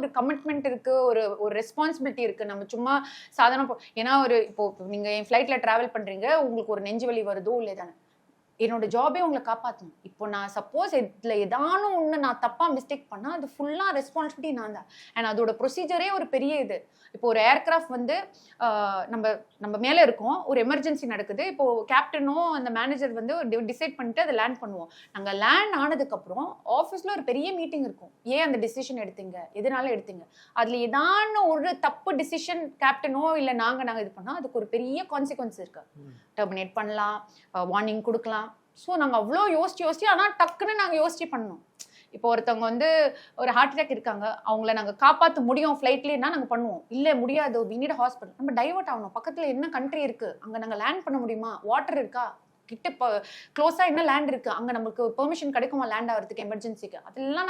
ஒரு கமிட்மெண்ட் இருக்கு, ஒரு ஒரு ரெஸ்பான்சிபிலிட்டி இருக்கு. நம்ம சும்மா சாதாரண ஏன்னா இப்போ நீங்க என் ஃபிளைட்ல டிராவல் பண்றீங்க, உங்களுக்கு ஒரு நெஞ்சு வலி வருதோ இல்லைதானே, என்னோட ஜாபே உங்களை காப்பாற்றணும். இப்போ நான் சப்போஸ் இதுல ஏதானும் ஒன்று நான் தப்பா மிஸ்டேக் பண்ணா அது ஃபுல்லா ரெஸ்பான்சிபிலிட்டி நான் தான். அண்ட் அதோட ப்ரொசீஜரே ஒரு பெரிய இது. இப்போ ஒரு ஏர்கிராஃப்ட் வந்து நம்ம நம்ம மேலே இருக்கோம், ஒரு எமர்ஜென்சி நடக்குது. இப்போ கேப்டனும் அந்த மேனேஜர் வந்து டிசைட் பண்ணிட்டு அதை லேண்ட் பண்ணுவோம். நாங்கள் லேண்ட் ஆனதுக்கப்புறம் ஆஃபீஸில் ஒரு பெரிய மீட்டிங் இருக்கும். ஏன் அந்த டிசிஷன் எடுத்தீங்க, எதனால எடுத்தீங்க, அதில் ஏதான ஒரு தப்பு டிசிஷன் கேப்டனோ இல்லை நாங்கள் இது பண்ணால் அதுக்கு ஒரு பெரிய கான்சிக்வன்ஸ் இருக்கு. டெர்மினேட் பண்ணலாம், வார்னிங் கொடுக்கலாம். ஸோ நாங்கள் அவ்வளோ யோசிச்சு ஆனால் டக்குன்னு நாங்கள் யோசிச்சு பண்ணோம். இப்போ ஒருத்தவங்க வந்து ஒரு ஹார்ட் அட்டாக் இருக்காங்க, அவங்கள நாங்கள் காப்பாற்ற முடியும் ஃப்ளைட்லேன்னா நாங்கள் பண்ணுவோம். இல்லை முடியாது, வி நீட் ஹாஸ்பிட்டல், நம்ம டைவர்ட் ஆகணும். பக்கத்தில் என்ன கண்ட்ரி இருக்குது, அங்கே நாங்கள் லேண்ட் பண்ண முடியுமா, வாட்டர் இருக்கா கிட்ட, க்ளோஸாக என்ன லேண்ட் இருக்குது, அங்கே நமக்கு பெர்மிஷன் கிடைக்குமா லேண்ட் ஆகிறதுக்கு எமர்ஜென்சிக்கு, அதெல்லாம்